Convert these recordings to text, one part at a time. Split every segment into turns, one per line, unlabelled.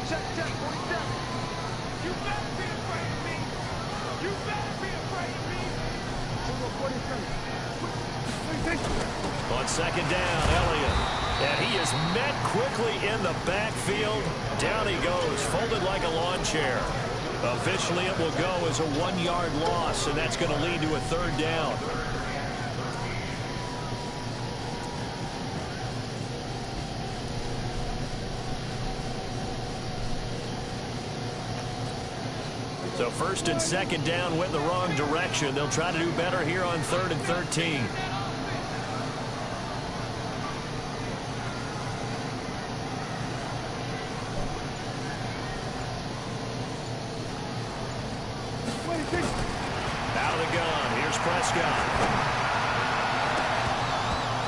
Check, 47. You better be afraid of me. You better be afraid of me. 47.
On second down, Elliott. And he is met quickly in the backfield. Down he goes, folded like a lawn chair. Officially, it will go as a 1-yard loss, and that's going to lead to a third down. So first and second down went the wrong direction. They'll try to do better here on 3rd and 13. Out of the gun. Here's Prescott.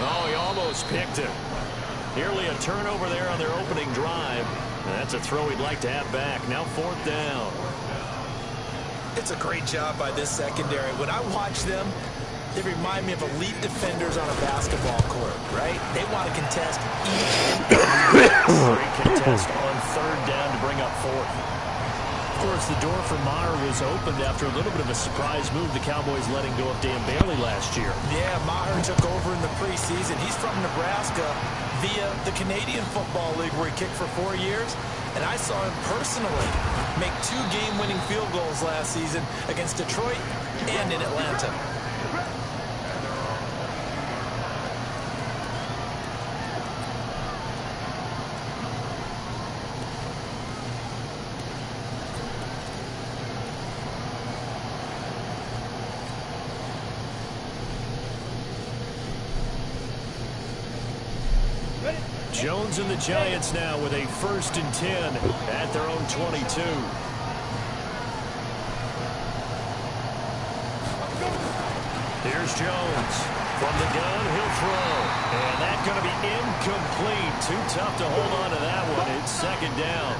Oh, he almost picked it. Nearly a turnover there on their opening drive. That's a throw he'd like to have back. Now 4th down.
It's a great job by this secondary. When I watch them, they remind me of elite defenders on a basketball court, right? They want to contest each
great contest on 3rd down to bring up 4th. Of course, the door for Maher was opened after a little bit of a surprise move. The Cowboys letting go of Dan Bailey last year.
Yeah, Maher took over in the preseason. He's from Nebraska via the Canadian Football League where he kicked for 4 years. And I saw him personally make 2 game-winning field goals last season against Detroit and in Atlanta.
Jones and the Giants now with a 1st and 10 at their own 22. Here's Jones. From the gun, he'll throw. And that's going to be incomplete. Too tough to hold on to that one. It's 2nd down.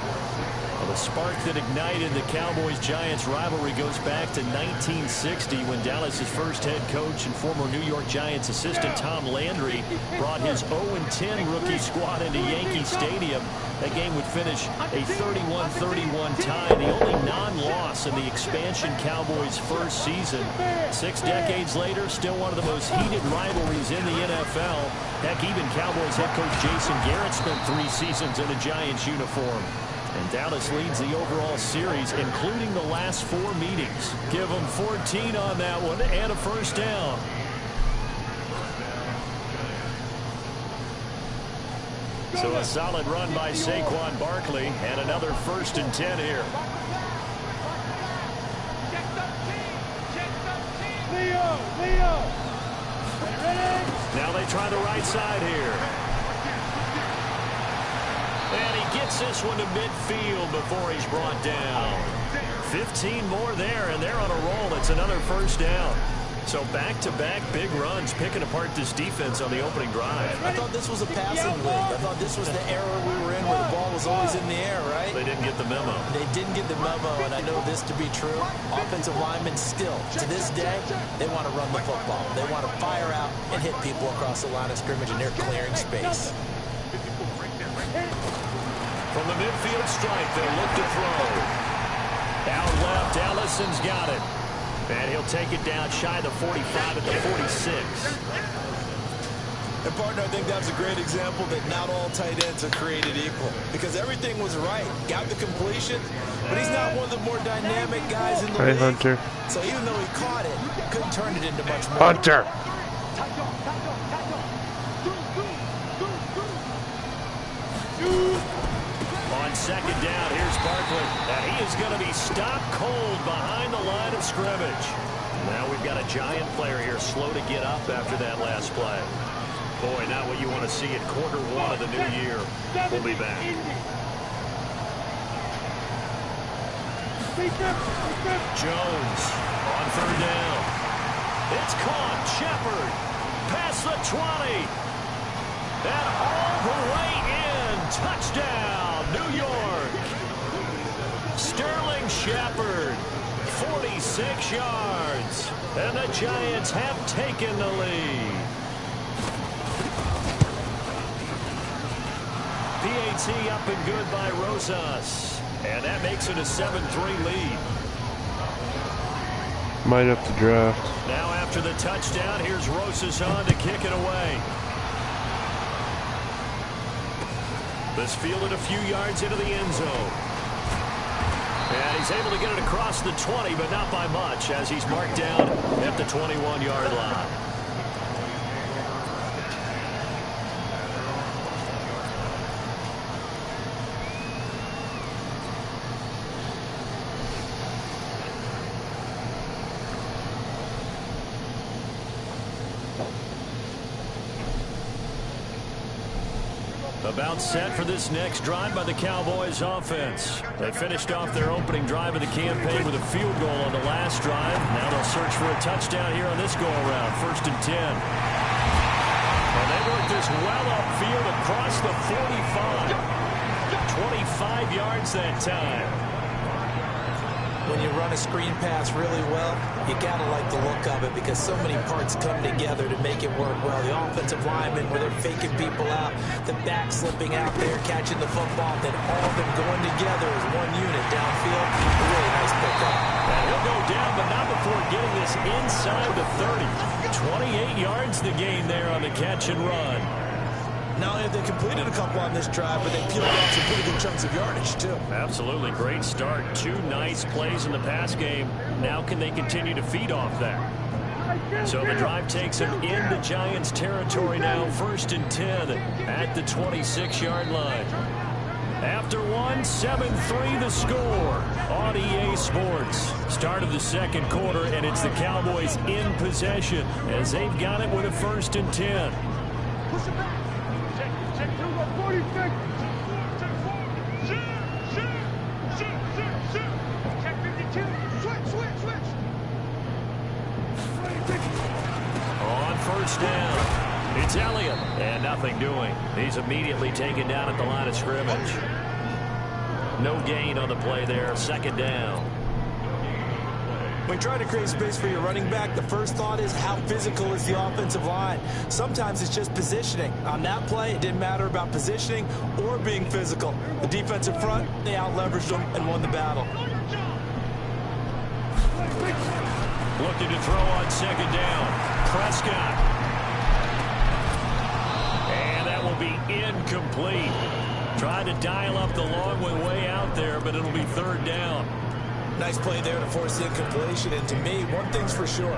Well, the spark that ignited the Cowboys-Giants rivalry goes back to 1960 when Dallas's first head coach and former New York Giants assistant Tom Landry brought his 0-10 rookie squad into Yankee Stadium. That game would finish a 31-31 tie, the only non-loss in the expansion Cowboys' first season. 6 decades later, still one of the most heated rivalries in the NFL. Heck, even Cowboys head coach Jason Garrett spent 3 seasons in a Giants uniform. And Dallas leads the overall series, including the last 4 meetings. Give them 14 on that one and a 1st down. So a solid run by Saquon Barkley and another 1st and 10 here.
Leo.
Now they try the right side here. And he gets this one to midfield before he's brought down. 15 more there, and they're on a roll. It's another 1st down. So back-to-back big runs, picking apart this defense on the opening drive.
I thought this was a passing league. I thought this was the era we were in where the ball was always in the air, right?
They didn't get the memo.
They didn't get the memo, and I know this to be true. Offensive linemen still, to this day, they want to run the football. They want to fire out and hit people across the line of scrimmage, and they're clearing space.
From the midfield stripe, they'll look to throw. Out left, Allison's got it. And he'll take it down shy of the 45 at the 46.
And, partner, I think that was a great example that not all tight ends are created equal. Because everything was right. Got the completion, but he's not one of the more dynamic guys in the league.
Hunter.
So even though he caught it, couldn't turn it into much more.
Hunter.
On second down, here's Barkley. And he is going to be stopped cold behind the line of scrimmage. Now we've got a Giant player here slow to get up after that last play. Boy, not what you want to see at quarter 1 of the new year. We'll be back. Jones on 3rd down. It's caught. Shepard past the 20. And all the way in. Touchdown, New York. Sterling Shepard, 46 yards. And the Giants have taken the lead. PAT up and good by Rosas. And that makes it a 7-3 lead.
Might have to draft.
Now after the touchdown, here's Rosas on to kick it away. This fielded a few yards into the end zone. And he's able to get it across the 20, but not by much, as he's marked down at the 21-yard line. About set for this next drive by the Cowboys offense. They finished off their opening drive of the campaign with a field goal on the last drive. Now they'll search for a touchdown here on this go-around. 1st and 10. And they work this well upfield across the 45. 25 yards that time.
When you run a screen pass really well, you got to like the look of it because so many parts come together to make it work well. The offensive linemen, where they're faking people out, the back slipping out there, catching the football, then all of them going together as one unit downfield. A really nice pickup.
And he'll go down, but not before getting this inside the 30. 28 yards the gain there on the catch and run.
Not only have they completed a couple on this drive, but they peeled off some pretty good chunks of yardage, too.
Absolutely. Great start. 2 nice plays in the pass game. Now can they continue to feed off that? So the drive takes them into Giants territory now. 1st and 10 at the 26-yard line. After one, 7-3 the score on EA Sports. Start of the second quarter, and it's the Cowboys in possession as they've got it with a 1st and 10.
Push it back. Check 2, 46. Shoot. Check 52. Switch.
On 1st down, it's Elliott, and nothing doing. He's immediately taken down at the line of scrimmage. No gain on the play there. 2nd down.
When you try to create space for your running back, the first thought is how physical is the offensive line. Sometimes it's just positioning. On that play, it didn't matter about positioning or being physical. The defensive front, they out-leveraged them and won the battle.
Looking to throw on 2nd down. Prescott. And that will be incomplete. Tried to dial up the long one way out there, but it'll be 3rd down.
Nice play there to force the incompletion. And to me, one thing's for sure.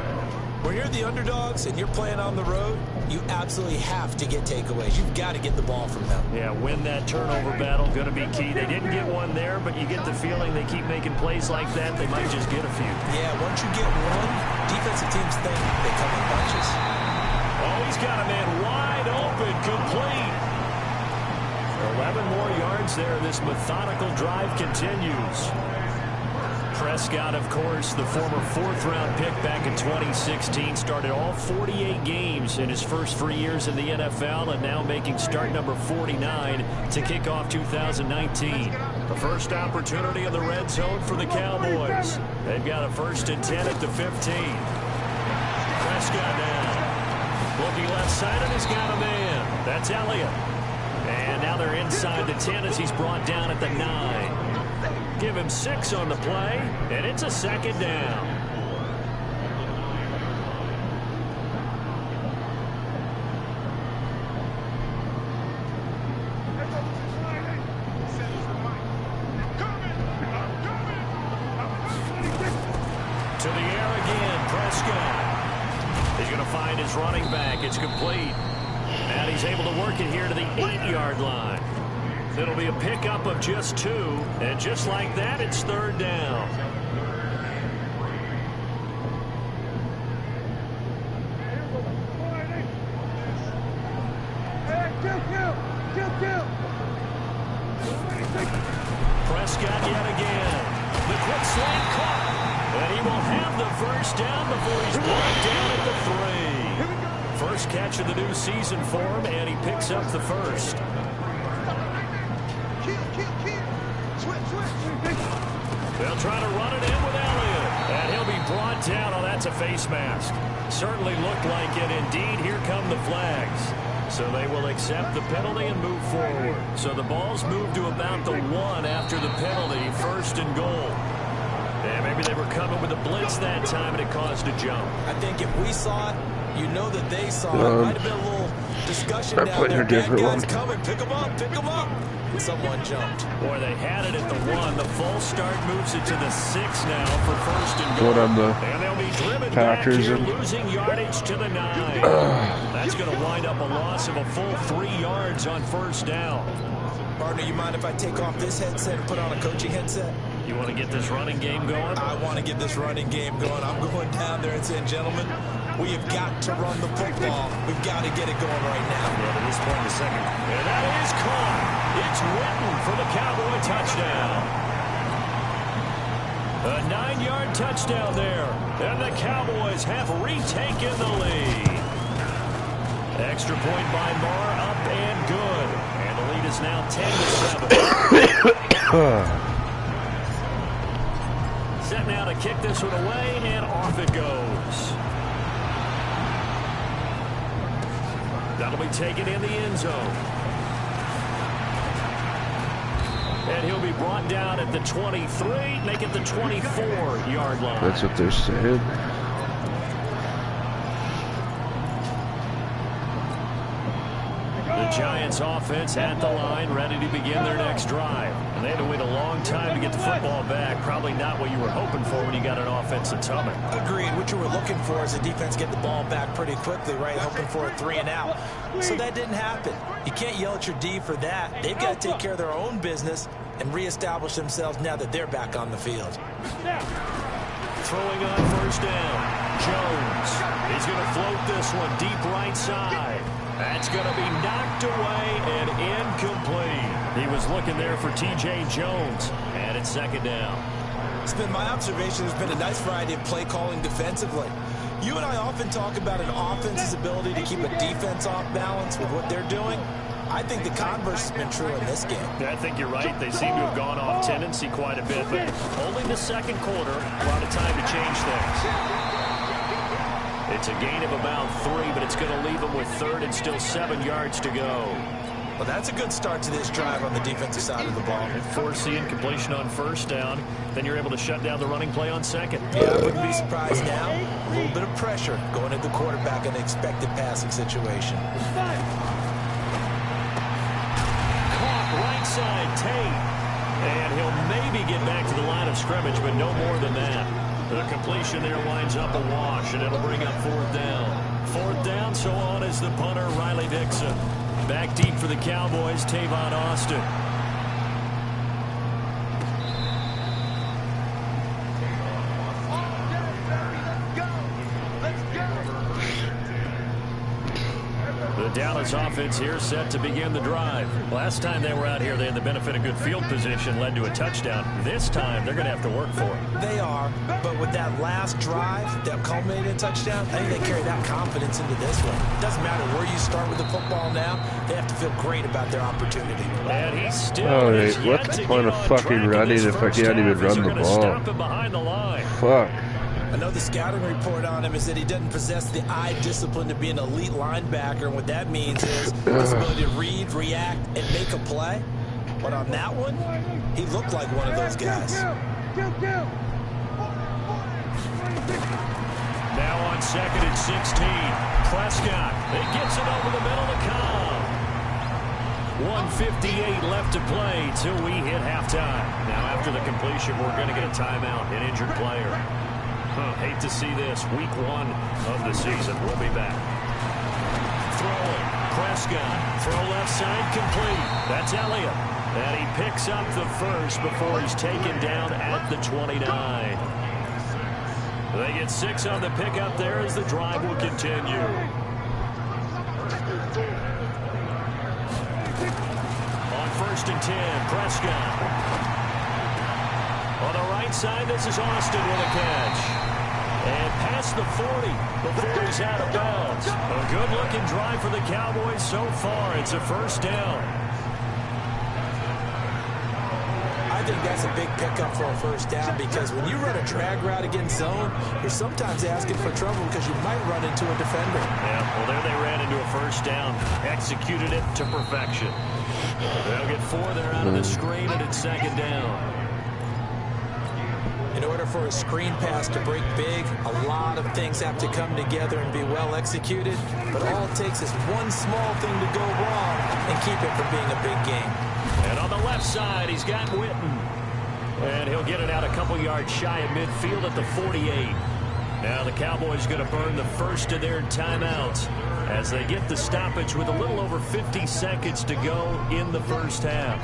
When you're the underdogs and you're playing on the road, you absolutely have to get takeaways. You've got to get the ball from them.
Yeah, win that turnover battle. Going to be key. They didn't get one there, but you get the feeling they keep making plays like that. They might just get a few.
Yeah, once you get one, defensive teams think they come in bunches.
Oh, he's got a man wide open, complete. 11 more yards there. This methodical drive continues. Prescott, of course, the former 4th-round pick back in 2016, started all 48 games in his first 3 years in the NFL, and now making start number 49 to kick off 2019. The first opportunity in the red zone for the Cowboys. They've got a 1st and 10 at the 15. Prescott now. Looking left side, and he's got a man. That's Elliott. And now they're inside the 10 as he's brought down at the 9. Give him 6 on the play, and it's a 2nd down. To the air again, Prescott. He's going to find his running back. It's complete. And he's able to work it here to the 8-yard line. It'll be a pickup of just 2, and just like that, it's 3rd down. Prescott yet again. The quick slant caught, and he will have the 1st down before he's brought down at the 3. First catch of the new season for him, and he picks up the 1st. They'll try to run it in with Elliott. And he'll be brought down. Oh, that's a face mask. Certainly looked like it. Indeed, here come the flags. So they will accept the penalty and move forward. So the ball's moved to about the 1 after the penalty, 1st and goal. And maybe they were coming with a blitz that time and it caused a jump.
I think if we saw it, you know that they saw it. Might have been a little discussion down there. Bad guys coming. Pick them up. Pick them up. And someone jumped.
Boy, they had it at the 1. The false start moves it to the 6 now for 1st and goal.
Going on the
And they'll be driven
Packers
back here,
and
losing yardage to the 9. That's going to wind up a loss of a full 3 yards on 1st down.
Partner, you mind if I take off this headset and put on a coaching headset?
You want to get this running game going?
I want to get this running game going. I'm going down there and saying, gentlemen, we have got to run the football. We've got to get it going right now.
Yeah, to this point in the second. And that is caught. It's Witten for the Cowboy touchdown. A 9-yard touchdown there. And the Cowboys have retaken the lead. Extra point by Marr, up and good. And the lead is now 10-7. Set now to kick this one away, and off it goes. That'll be taken in the end zone. And he'll be brought down at the 23, make it the 24-yard line.
That's what they're saying.
The Giants offense at the line, ready to begin their next drive. And they had to wait a long time to get the football back. Probably not what you were hoping for when you got an offense that's humming.
Agreed. What you were looking for is the defense get the ball back pretty quickly, right? Hoping for a 3 and out. So that didn't happen. You can't yell at your D for that. They've got to take care of their own business and reestablish themselves now that they're back on the field.
Throwing on 1st down. Jones. He's going to float this one deep right side. That's going to be knocked away and incomplete. He was looking there for T.J. Jones, and it's 2nd down.
It's been my observation there's been a nice variety of play calling defensively. You and I often talk about an offense's ability to keep a defense off balance with what they're doing. I think the converse has been true in this game.
Yeah, I think you're right. They seem to have gone off tendency quite a bit, but only the 2nd quarter, a lot of time to change things. It's a gain of about 3, but it's going to leave them with 3rd and still 7 yards to go.
Well, that's a good start to this drive on the defensive side of the ball.
Foreseeing completion on 1st down, then you're able to shut down the running play on 2nd.
Yeah, I wouldn't be surprised now. A little bit of pressure going at the quarterback in an expected passing situation.
Caught right side, Tate. And he'll maybe get back to the line of scrimmage, but no more than that. The completion there winds up a wash, and it'll bring up 4th down. 4th down, so on is the punter, Riley Dixon. Back deep for the Cowboys, Tavon Austin. The Dallas offense here set to begin the drive. Last time they were out here, they had the benefit of good field position, led to a touchdown. This time, they're going to have to work for it.
They are, but with that last drive that culminated in a touchdown, I think they carry that confidence into this one. It doesn't matter where you start with the football now, they have to feel great about their opportunity.
And he's still
what's the point of fucking running if I can't even run the ball? Fuck.
I know the scouting report on him is that he doesn't possess the eye discipline to be an elite linebacker, and what that means is his ability to read, react, and make a play. But on that one, he looked like one of those guys.
Now on 2nd and 16, Prescott. It gets it over the middle to Cobb. 1:58 left to play till we hit halftime. Now after the completion, we're going to get a timeout, an injured player. Hate to see this. Week 1 of the season. We'll be back. Throwing. Prescott. Throw left side complete. That's Elliott. And he picks up the first before he's taken down at the 29. They get 6 on the pickup there as the drive will continue. On 1st and 10, Prescott. On the right side, this is Austin with a catch. And past the 40 before he's out of bounds. A good-looking drive for the Cowboys so far. It's a 1st down.
I think that's a big pickup for a first down, because when you run a drag route against zone, you're sometimes asking for trouble because you might run into a defender.
Yeah, well, there they ran into a first down. Executed it to perfection. They'll get 4 there out of the screen, and it's second down.
In order for a screen pass to break big, a lot of things have to come together and be well executed. But all it takes is one small thing to go wrong and keep it from being a big game.
And on the left side, he's got Witten. And he'll get it out a couple yards shy of midfield at the 48. Now the Cowboys going to burn the first of their timeouts as they get the stoppage with a little over 50 seconds to go in the first half.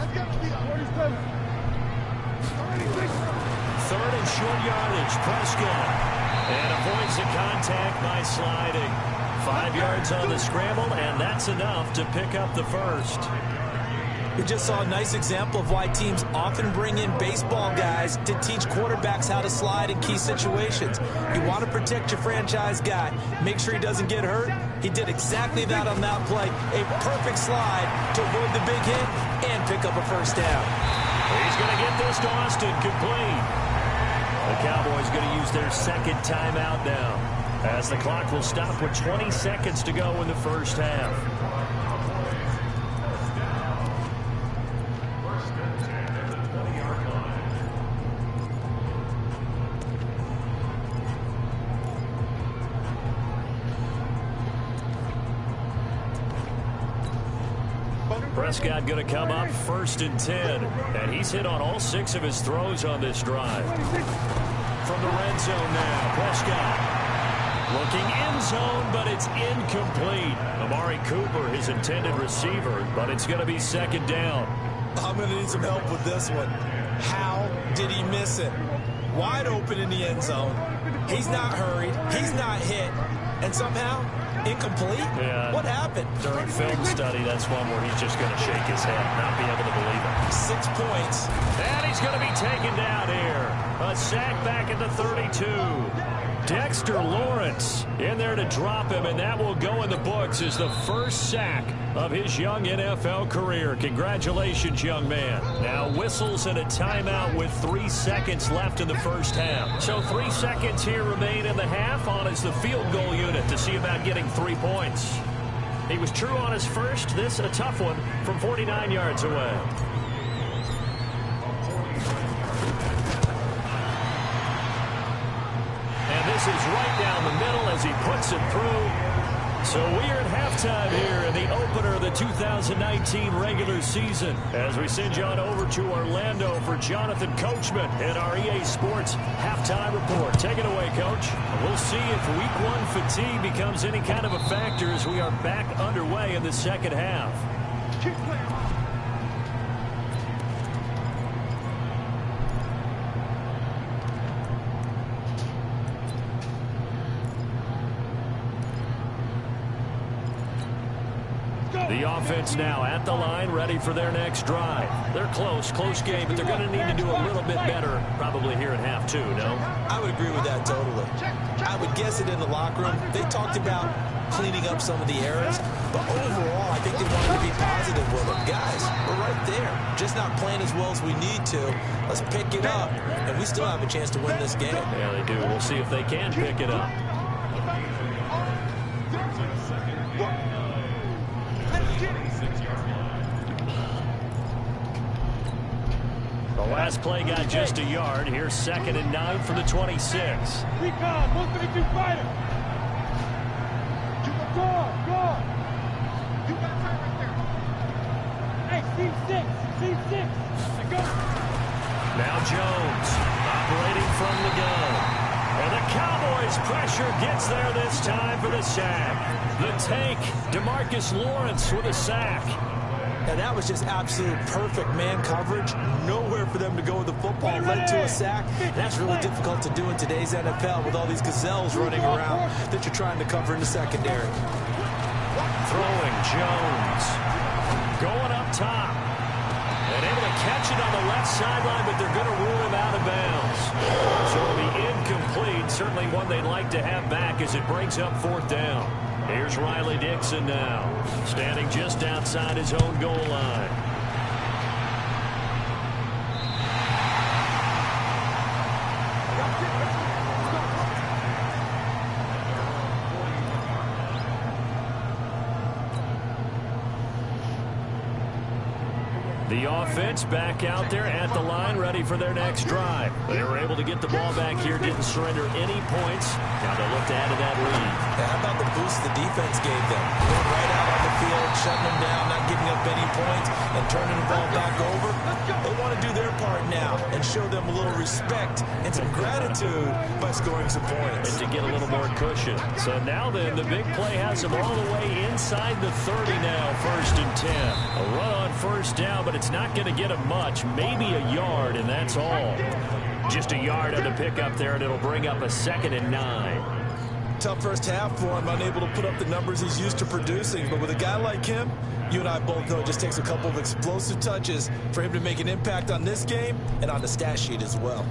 3rd and short yardage, Prescott. And avoids the contact by sliding. 5 yards on the scramble, and that's enough to pick up the first.
We just saw a nice example of why teams often bring in baseball guys to teach quarterbacks how to slide in key situations. You want to protect your franchise guy. Make sure he doesn't get hurt. He did exactly that on that play. A perfect slide to avoid the big hit and pick up a first down.
He's going to get this to Austin, complete. The Cowboys going to use their second timeout now, as the clock will stop with 20 seconds to go in the first half. Prescott going to come up 1st and 10, and he's hit on all 6 of his throws on this drive. From the red zone now, Prescott looking end zone, but it's incomplete. Amari Cooper, his intended receiver, but it's going to be second down.
I'm going to need some help with this one. How did he miss it? Wide open in the end zone. He's not hurried. He's not hit. And somehow, incomplete?
Yeah.
What happened?
During film study, that's one where he's just going to shake his head, not be able to believe it.
6 points.
And he's going to be taken down here. A sack back at the 32. Dexter Lawrence in there to drop him, and that will go in the books as the first sack of his young NFL career. Congratulations, young man. Now whistles and a timeout with 3 seconds left in the first half. So 3 seconds here remain in the half. On is the field goal unit to see about getting 3 points. He was true on his first. This a tough one from 49 yards away. This is right down the middle as he puts it through. So we are at halftime here in the opener of the 2019 regular season, as we send you on over to Orlando for Jonathan Coachman in our EA Sports halftime report. Take it away, Coach. We'll see if week 1 fatigue becomes any kind of a factor as we are back underway in the second half. The offense now at the line, ready for their next drive. They're close game, but they're going to need to do a little bit better probably here in half 2, no?
I would agree with that totally. I would guess it in the locker room. They talked about cleaning up some of the errors, but overall, I think they wanted to be positive with them. Guys, we're right there. Just not playing as well as we need to. Let's pick it up, and we still have a chance to win this game.
Yeah, they do. We'll see if they can pick it up. The last play got just a yard. Here's 2nd and 9 from the 26.
Recon, 132 fighter. Go. You got time right there. Hey, C6. Go.
Now Jones operating from the gun. And the Cowboys pressure gets there this time for the sack. The tank, DeMarcus Lawrence with a sack.
And that was just absolute perfect man coverage. Nowhere for them to go with the football. Led to a sack. That's really difficult to do in today's NFL with all these gazelles running around that you're trying to cover in the secondary.
Throwing Jones. Going up top. And able to catch it on the left sideline, but they're going to rule him out of bounds. So it'll be incomplete. Certainly one they'd like to have back as it brings up 4th down. Here's Riley Dixon now, standing just outside his own goal line. The offense back out there at the line, ready for their next drive. They were able to get the ball back here, didn't surrender any points. Now they look to add to that lead.
Yeah, how about the boost the defense gave them? Going right out on the field, shutting them down, not giving up any points, and turning the ball back over. They want to do their part now and show them a little respect and some gratitude by scoring some points.
And to get a little more cushion. So now then, the big play has them all the way inside the 30 now, 1st and 10. A run on first down, but it's not going to get them much, maybe a yard, and that's all. Just a yard on the pickup there, and it'll bring up a 2nd and 9.
Tough first half for him, unable to put up the numbers he's used to producing. But with a guy like him, you and I both know it just takes a couple of explosive touches for him to make an impact on this game and on the stat sheet as well.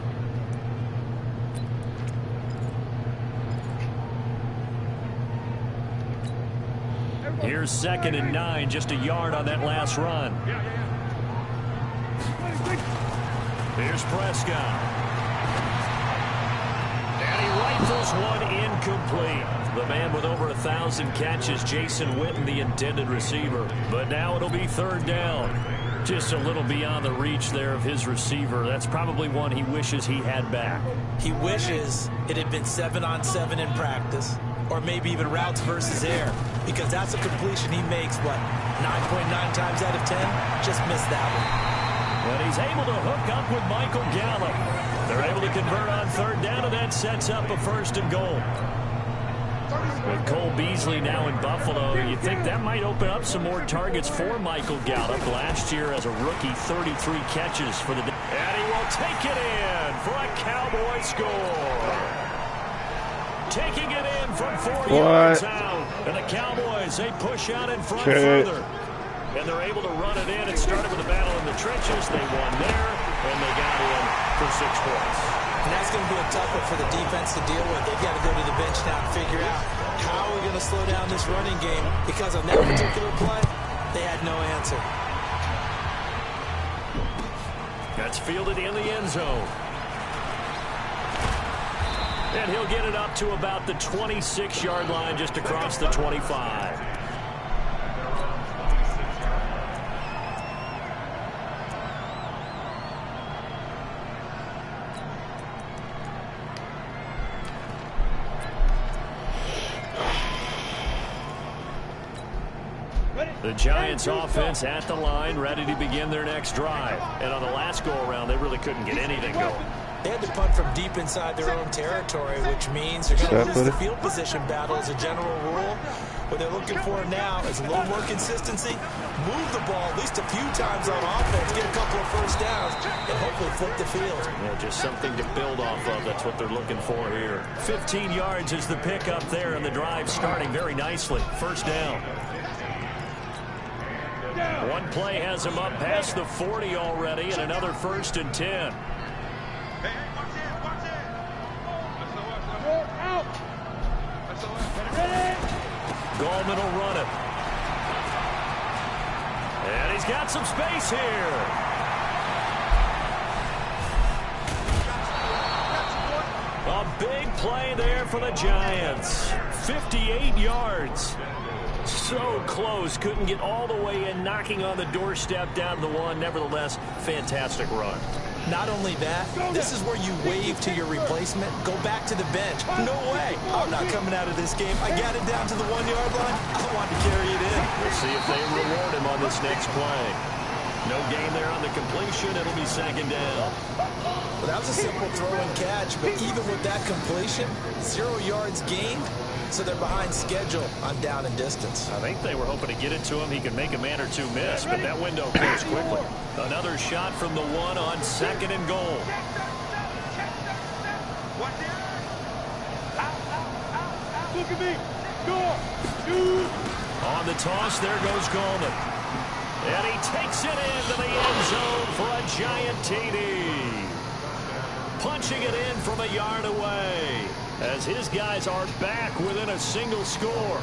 Here's 2nd and 9, just a yard on that last run. Here's Prescott. And he rifles one incomplete. The man with over 1,000 catches, Jason Witten, the intended receiver. But now it'll be 3rd down. Just a little beyond the reach there of his receiver. That's probably one he wishes he had back.
He wishes it had been 7-on-7 in practice, or maybe even routes versus air, because that's a completion he makes, what, 9.9 times out of 10? Just missed that one.
And he's able to hook up with Michael Gallup. They're able to convert on 3rd down, and that sets up a 1st and goal. With Cole Beasley now in Buffalo, you think that might open up some more targets for Michael Gallup. Last year as a rookie, 33 catches for the day. And he will take it in for a Cowboy score. Taking it in from 4 yards out. And the Cowboys, they push out in front further. And they're able to run it in. It started with a battle in the trenches. They won there, and they got in for 6 points.
And that's going to be a tough one for the defense to deal with. They've got to go to the bench now and figure out how we're going to slow down this running game, because on that particular play, they had no answer.
That's fielded in the end zone. And he'll get it up to about the 26-yard line, just across the 25. The Giants offense at the line, ready to begin their next drive. And on the last go-around, they really couldn't get anything going.
They had to punt from deep inside their own territory, which means they're going to lose the field position battle as a general rule. What they're looking for now is a little more consistency, move the ball at least a few times on offense, get a couple of first downs, and hopefully flip the field.
Yeah, just something to build off of. That's what they're looking for here. 15 yards is the pickup there, and the drive starting very nicely. 1st down. One play has him up past the 40 already, and another 1st and 10. Gallman will run it. And he's got some space here. A big play there for the Giants. 58 yards. So close, couldn't get all the way in, knocking on the doorstep down to the 1. Nevertheless, fantastic run.
Not only that, this is where you wave to your replacement, go back to the bench. No way, I'm not coming out of this game. I got it down to the 1-yard line. I want to carry it in.
We'll see if they reward him on this next play. No gain there on the completion. It'll be 2nd down.
Well, that was a simple throw and catch, but even with that completion, 0 yards gained. So they're behind schedule on down and distance.
I think they were hoping to get it to him. He could make a man or two miss, but that window closed quickly. Another shot from the 1 on 2nd and goal.
Look at me. Go.
On the toss, there goes Gallman. And he takes it into the end zone for a giant TD. Punching it in from a yard away, as his guys are back within a single score.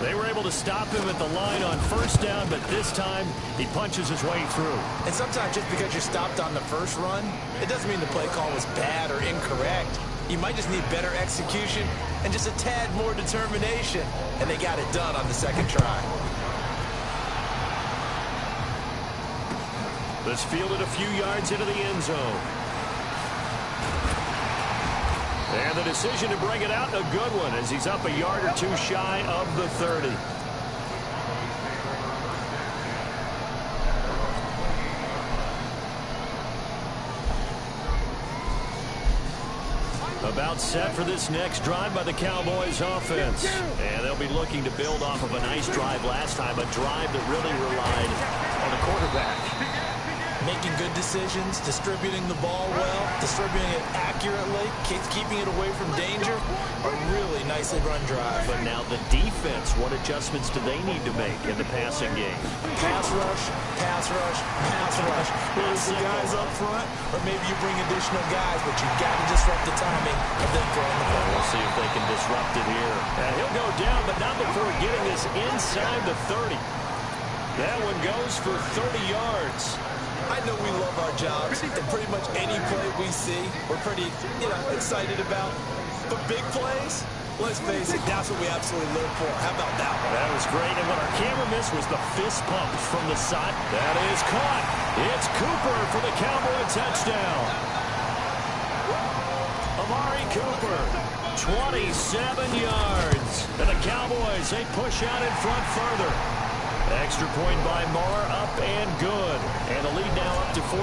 They were able to stop him at the line on 1st down, but this time he punches his way through.
And sometimes just because you're stopped on the first run, it doesn't mean the play call was bad or incorrect. You might just need better execution and just a tad more determination. And they got it done on the 2nd try.
This fielded a few yards into the end zone. And the decision to bring it out, a good one, as he's up a yard or two shy of the 30. About set for this next drive by the Cowboys offense. And they'll be looking to build off of a nice drive last time, a drive that really relied on the quarterback.
Making good decisions, distributing the ball well, distributing it accurately, keeping it away from danger. A really nicely run drive.
But now the defense, what adjustments do they need to make in the passing game?
Pass rush, pass rush, pass rush. Whether it's the guys up front, or maybe you bring additional guys, but you've got to disrupt the timing of them throwing the ball.
We'll see if they can disrupt it here. And he'll go down, but not before getting this inside the 30. That one goes for 30 yards.
I know we love our jobs, and pretty much any play we see, we're pretty, excited about. But big plays, let's face it, that's what we absolutely live for. How about that one?
That was great, and what our camera missed was the fist pump from the side. That is caught. It's Cooper for the Cowboy touchdown. Amari Cooper, 27 yards. And the Cowboys, they push out in front further. Extra point by Marr, up and good. And the lead now up to 14.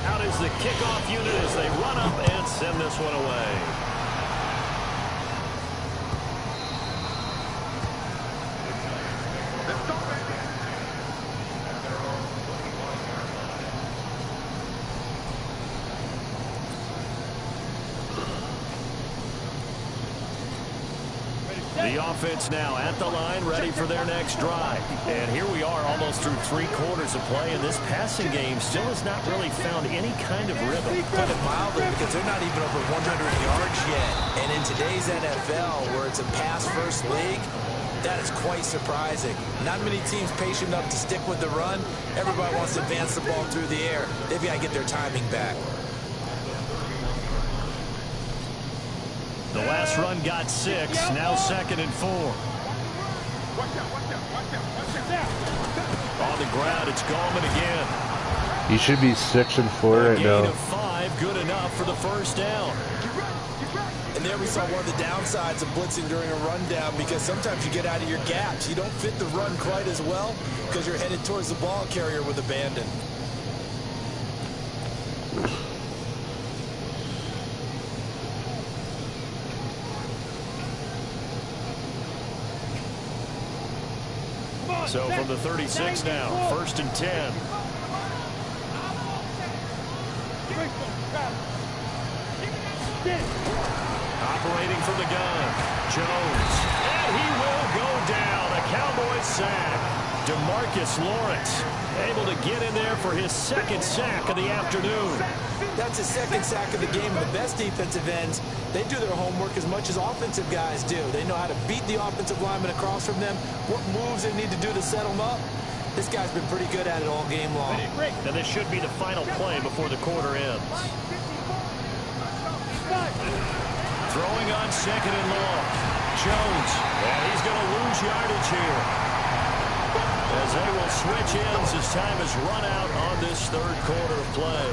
Out is the kickoff unit as they run up and send this one away. The offense now at the line, ready for their next drive. And here we are almost through 3 quarters of play, and this passing game still has not really found any kind of rhythm.
Put it mildly, because they're not even over 100 yards yet. And in today's NFL, where it's a pass-first league, that is quite surprising. Not many teams patient enough to stick with the run. Everybody wants to advance the ball through the air. They've got to get their timing back.
The last run got 6, now 2nd and 4. On the ground, it's Gallman again.
He should be 6 and 4 right now.
Gain of 5, good enough for the first down.
And there we saw one of the downsides of blitzing during a rundown, because sometimes you get out of your gaps. You don't fit the run quite as well because you're headed towards the ball carrier with abandon.
So from the 36 now, 1st and 10. Operating from the gun, Jones. And he will go down. A Cowboys sack. DeMarcus Lawrence able to get in there for his 2nd sack of the afternoon.
That's his 2nd sack of the game. The best defensive ends, they do their homework as much as offensive guys do. They know how to beat the offensive lineman across from them, what moves they need to do to set them up. This guy's been pretty good at it all game long.
And this should be the final play before the quarter ends. Throwing on 2nd and long. Jones. And he's going to lose yardage here, as they will switch ends as time is run out on this 3rd quarter of play.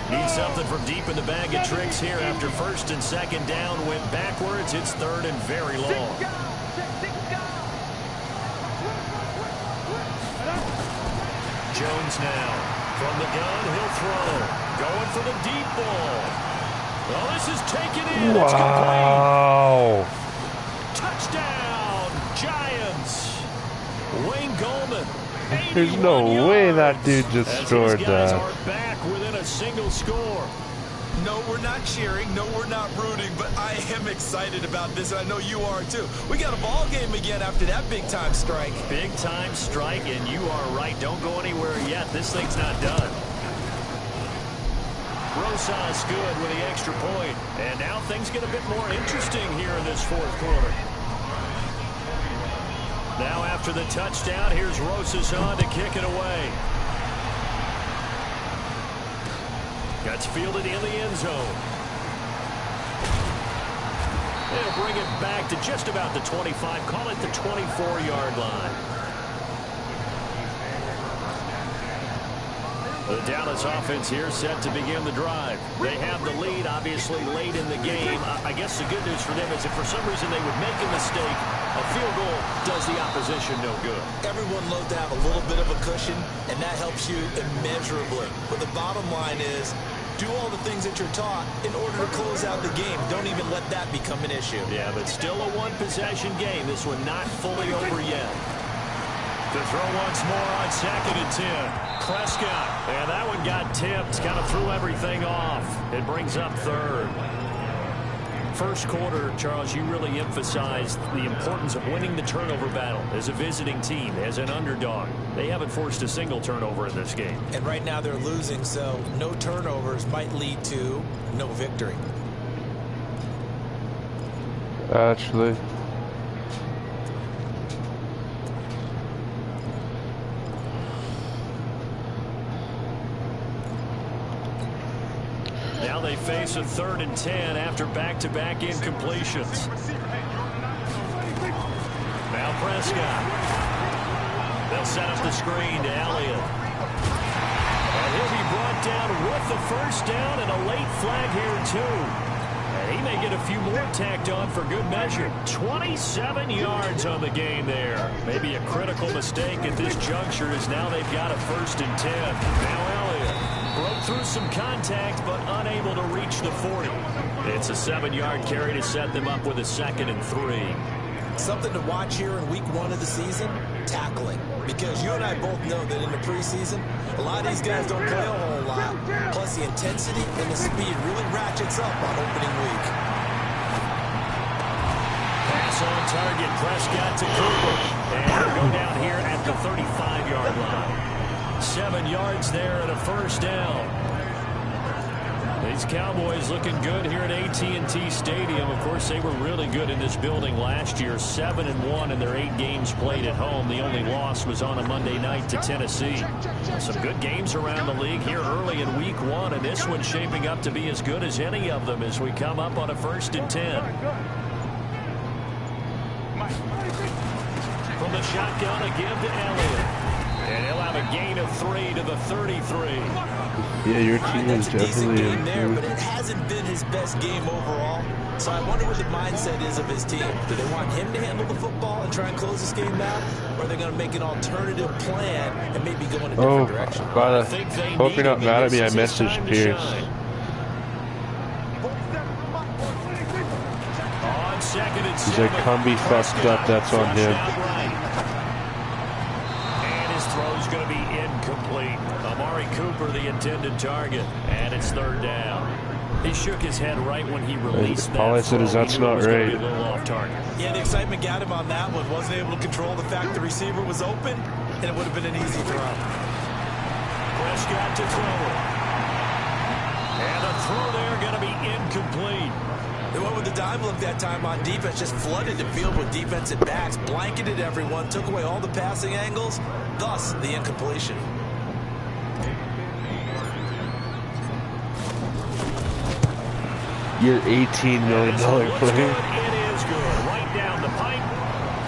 Need something from deep in the bag of tricks here after 1st and 2nd down went backwards. It's 3rd and very long. Jones now from the gun. He'll throw. Going for the deep ball. Well, this is taken in. It's complete. Touchdown, Giants. Wayne Gallman.
There's no way that dude just scored that.
Are back within a single score.
No, we're not cheering. No, we're not rooting. But I am excited about this, and I know you are too. We got a ball game again after that big-time strike.
Big-time strike, and you are right. Don't go anywhere yet. This thing's not done. Rosas good with the extra point. And now things get a bit more interesting here in this 4th quarter. Now after the touchdown, here's Rosas on to kick it away. That's fielded in the end zone. They'll bring it back to just about the 25. Call it the 24-yard line. The Dallas offense here set to begin the drive. They have the lead, obviously, late in the game. I guess the good news for them is if for some reason they would make a mistake, a field goal does the opposition no good.
Everyone loves to have a little bit of a cushion, and that helps you immeasurably. But the bottom line is, do all the things that you're taught in order to close out the game. Don't even let that become an issue.
Yeah, but still a one-possession game. This one not fully over yet. To throw once more on 2nd and 10. Prescott. And that one got tipped. Kind of threw everything off. It brings up 3rd. First quarter, Charles, you really emphasized the importance of winning the turnover battle as a visiting team, as an underdog. They haven't forced a single turnover in this game.
And right now they're losing, so no turnovers might lead to no victory.
Actually.
Now they face a 3rd and 10 after back-to-back incompletions. Now Prescott. They'll set up the screen to Elliott. And he'll be brought down with the first down and a late flag here, too. And he may get a few more tacked on for good measure. 27 yards on the game there. Maybe a critical mistake at this juncture as now they've got a 1st and 10. Now Elliott. Broke through some contact, but unable to reach the 40. It's a 7-yard carry to set them up with a 2nd and 3.
Something to watch here in week 1 of the season, tackling. Because you and I both know that in the preseason, a lot of these guys don't play a whole lot. Plus, the intensity and the speed really ratchets up on opening week.
Pass on target, Prescott to Cooper. And he'll go down here at the 35-yard line. 7 yards there and a 1st down. These Cowboys looking good here at AT&T Stadium. Of course, they were really good in this building last year. 7-1 in their 8 games played at home. The only loss was on a Monday night to Tennessee. Some good games around the league here early in week 1, and this one's shaping up to be as good as any of them as we come up on a 1st and 10. From the shotgun, a give to Elliott. And he'll have a gain of 3 to the 33.
Yeah, your team is definitely
game there, but it hasn't been his best game overall. So I wonder what the mindset is of his team. Do they want him to handle the football and try and close this game out? Or are they going to make an alternative plan and maybe go in a different direction?
Hope you're not mad at me. I messaged Pierce.
On 2nd and 7.
He's like, Cumby fucked up. That's on him.
Throw's going to be incomplete. Amari Cooper, the intended target, and it's 3rd down. He shook his head right when he released that.
All I said is that's not right.
A little off target.
Yeah, the excitement got him on that one. Wasn't able to control the fact the receiver was open, and it would have been an easy throw.
Prescott to throw it. And the throw there going to be incomplete.
They went with the dime look that time on defense, just flooded the field with defensive backs, blanketed everyone, took away all the passing angles, thus the incompletion.
Your $18 million player.
It is good. Right down the pipe.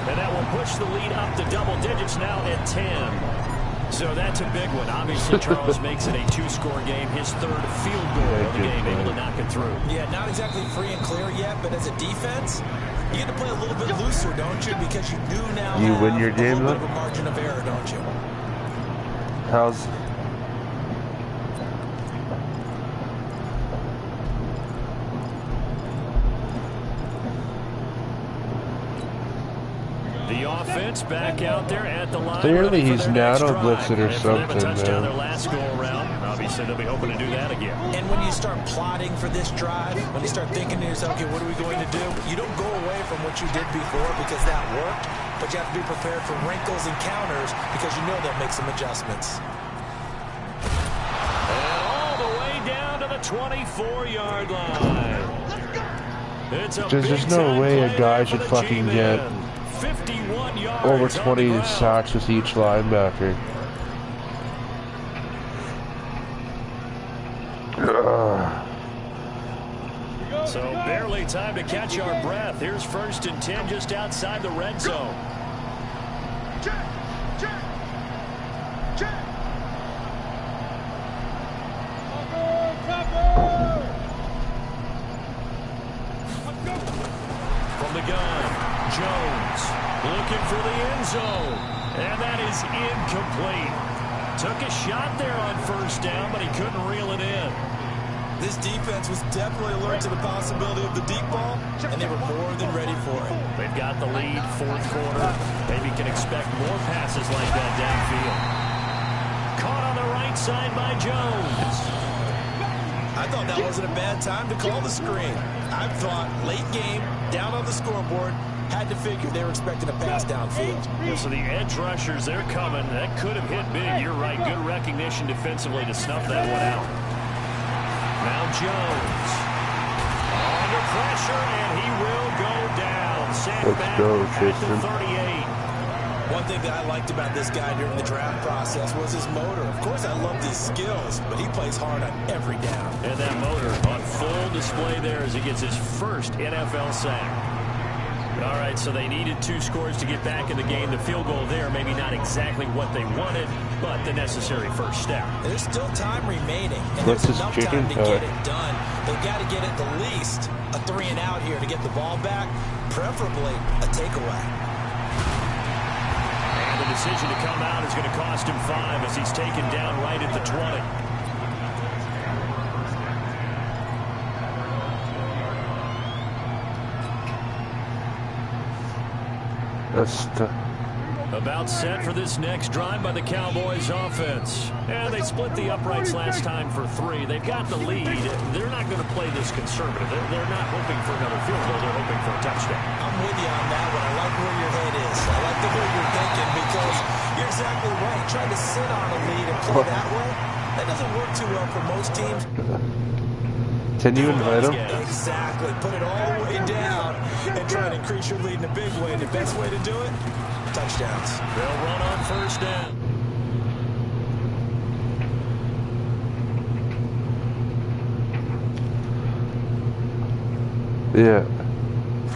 And that will push the lead up to double digits now at 10. So that's a big one. Obviously, Charles makes it a 2-score game. His 3rd field goal of the game, able to knock it through.
Yeah, not exactly free and clear yet, but as a defense, you get to play a little bit looser, don't you? Because you do now have
win your game,
a little bit of a margin of error, don't you?
How's...
The offense back out there at the line.
Clearly he's nano blitzing or something,
touchdown
man.
their last go around. Obviously they'll be hoping to do that again.
And when you start plotting for this drive, when you start thinking to yourself, okay, what are we going to do? You don't go away from what you did before because that worked, but you have to be prepared for wrinkles and counters because you know they'll make some adjustments.
And all the way down to the 24-yard line. It's a
There's no way a guy should fucking get
51 yards
over 20 sacks with each linebacker.
So barely time to catch our breath. Here's 1st and 10 just outside the red zone. zone. And that is incomplete. Took a shot there on first down, but he couldn't reel it in.
This defense was definitely alert to the possibility of the deep ball, and they were more than ready for it.
They've got the lead, fourth quarter. Maybe can expect more passes like that downfield. Caught on the right side by Jones.
I thought that wasn't a bad time to call the screen. I thought late game, down on the scoreboard, had to figure they were expecting a pass downfield.
Yeah, so the edge rushers, they're coming. That could have hit big. You're right. Good recognition defensively to snuff that one out. Now Jones. Under pressure, and he will go down. Sacked back at the 38.
One thing that I liked about this guy during the draft process was his motor. Of course, I loved his skills, but he plays hard on every down.
And that motor on full display there as he gets his first NFL sack. All right, so they needed 2 scores to get back in the game. The field goal there, maybe not exactly what they wanted, but the necessary first step.
There's still time remaining, and there's enough time to get it done. They've got to get at the least a 3-and-out here to get the ball back, preferably a takeaway.
And the decision to come out is going to cost him 5 as he's taken down right at the 20. About set for this next drive by the Cowboys offense. And they split the uprights last time for 3. They've got the lead. They're not going to play this conservative. They're not hoping for another field goal. They're hoping for a touchdown.
I'm with you on that one. I like where your head is. I like the way you're thinking because you're exactly right. Trying to sit on a lead and play that way, that doesn't work too well for most teams.
Can you invite him?
Exactly. Put it all the way down and try and increase your lead in a big way. And the best way to do it, touchdowns.
They'll run on first down.
Yeah.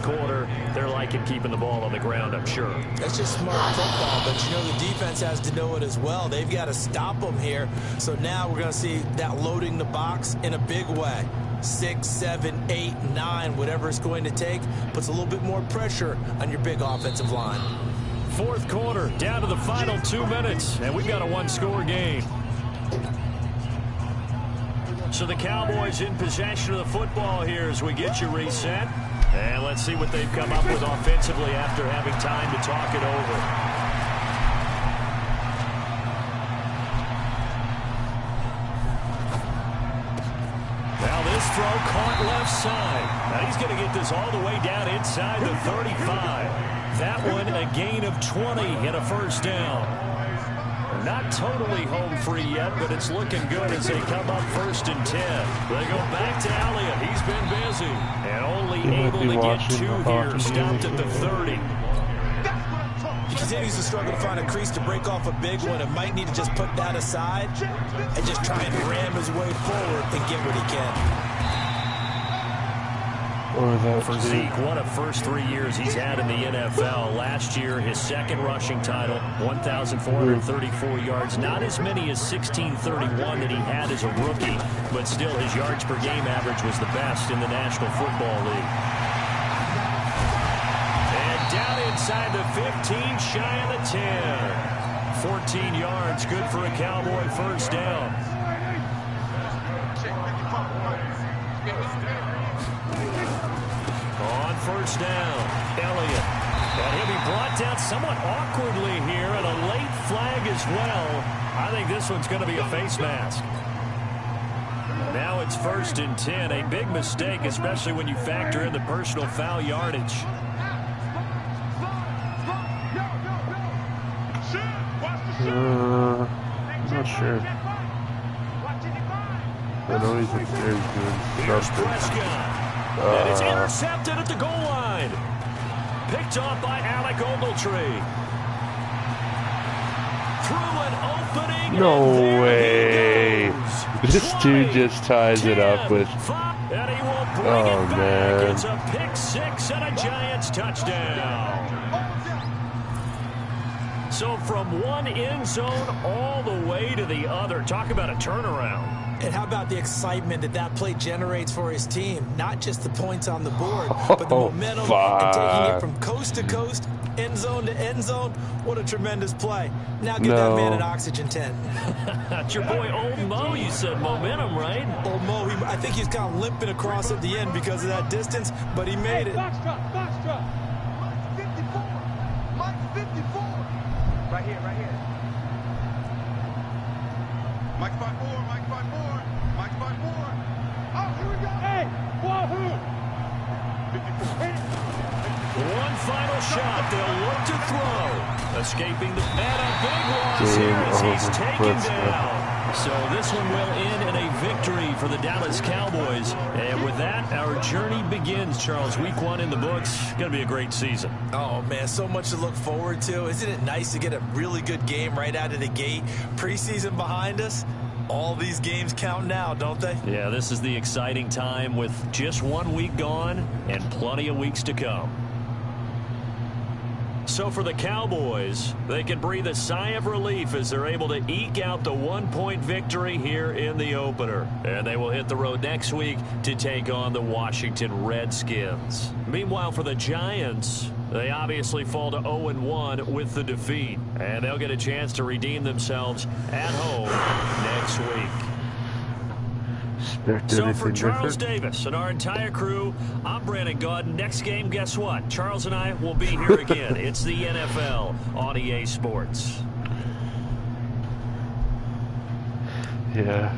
Quarter, they're liking keeping the ball on the ground, I'm sure.
That's just smart football, but you know the defense has to know it as well. They've got to stop them here. So now we're going to see that loading the box in a big way. 6, 7, 8, 9, whatever it's going to take, puts a little bit more pressure on your big offensive line.
Fourth quarter, down to the final 2 minutes, and we've got a 1-score game. So the Cowboys in possession of the football here as we get you reset. And let's see what they've come up with offensively after having time to talk it over. Now this throw caught left side. Now he's going to get this all the way down inside the 35. That one a gain of 20 and a first down. Not totally home free yet, but it's looking good as they come up 1st and 10. They go back to Elliott. He's been busy. And only able to get 2 here. Stopped at the 30.
He continues to struggle to find a crease to break off a big one. It might need to just put that aside and just try and ram his way forward and get what he can.
For Zeke, one of first 3 years he's had in the NFL. Last year, his second rushing title, 1,434 yards. Not as many as 1,631 that he had as a rookie, but still his yards per game average was the best in the National Football League. And down inside the 15, shy of the 10. 14 yards, good for a Cowboy first down. On first down, Elliott. And he'll be brought down somewhat awkwardly here, and a late flag as well. I think this one's going to be a face mask. Now it's 1st and 10. A big mistake, especially when you factor in the personal foul yardage.
I'm not sure. I know he's doing something.
And it's intercepted at the goal line. Picked off by Alec Ogletree. Through an opening.
No way. This dude just ties it up with.
And he will bring it back.
Man.
It's a pick 6 and a Giants touchdown. So from one end zone all the way to the other. Talk about a turnaround.
And how about the excitement that that play generates for his team? Not just the points on the board, but the momentum and taking it from coast to coast end zone to end zone. What a tremendous play. Now give that man an oxygen tent.
That's your boy Old Mo, you said. Momentum, right?
Old Mo, I think he's kind of limping across at the end because of that distance, but he made it.
Box drop. Mike's 54. Mike's 54. Right here. Mike's 5'4", Mike's 5'4", Mike's 5'4". Oh, here we go. Hey, wahoo! 54.
One final shot. They'll look to throw. Escaping the and a big loss here as he's taken down. So this one will end in a victory for the Dallas Cowboys. And with that, our journey begins, Charles. Week 1 in the books. Going to be a great season.
Oh, man, so much to look forward to. Isn't it nice to get a really good game right out of the gate? Preseason behind us. All these games count now, don't they?
Yeah, this is the exciting time with just 1 week gone and plenty of weeks to come. So for the Cowboys, they can breathe a sigh of relief as they're able to eke out the 1-point victory here in the opener. And they will hit the road next week to take on the Washington Redskins. Meanwhile, for the Giants, they obviously fall to 0-1 with the defeat. And they'll get a chance to redeem themselves at home next week. So for Charles Davis and our entire crew, I'm Brandon Gaudin. Next game, guess what? Charles and I will be here again. It's the NFL on EA Sports.
Yeah.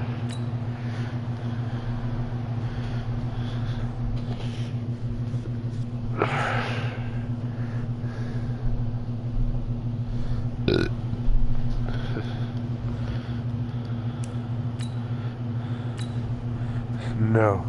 No.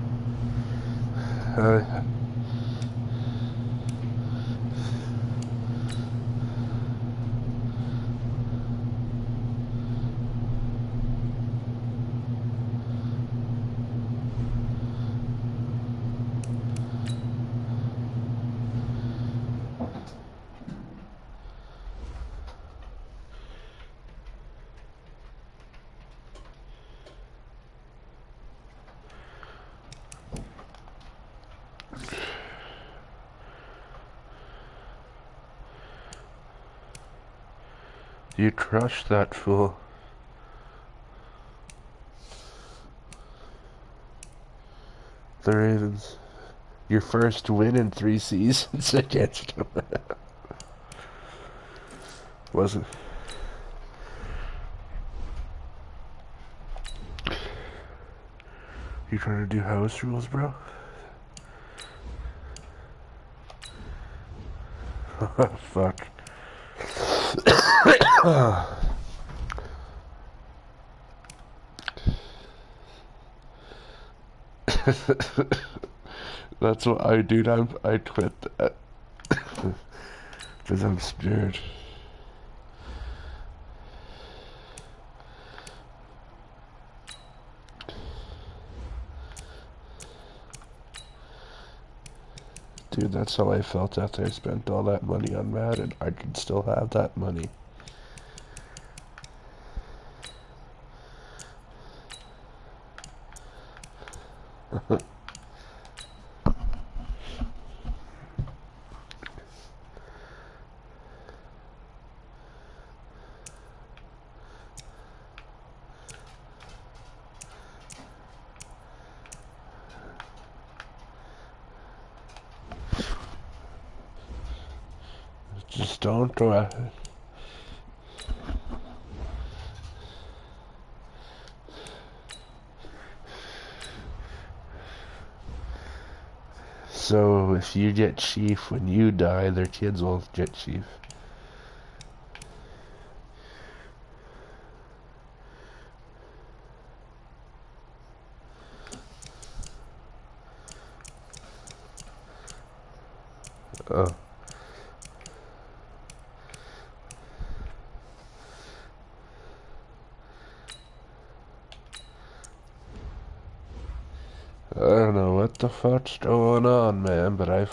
You crushed that fool. The Ravens. Your first win in 3 seasons against them. Wasn't. You trying to do house rules, bro? Fuck. That's what I do now. I quit that because I'm scared. Dude, that's how I felt after I spent all that money on Madden. I could still have that money. Just don't do it. So if you get chief when you die, their kids will get chief. Oh. I don't know what the fuck's going on, man, but I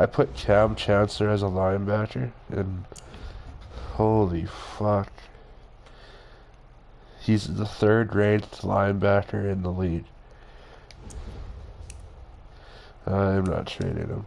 put Cam Chancellor as a linebacker, and holy fuck. He's the 3rd ranked linebacker in the league. I'm not trading him.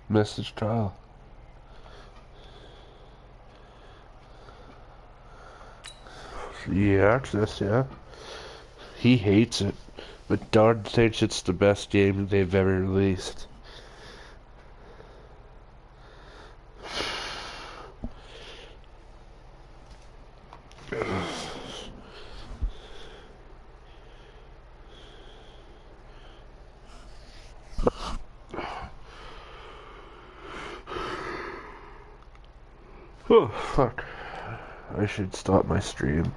Message trial. Yeah, access, yeah. He hates it, but Don thinks it's the best game they've ever released. Oh, fuck. I should stop my stream.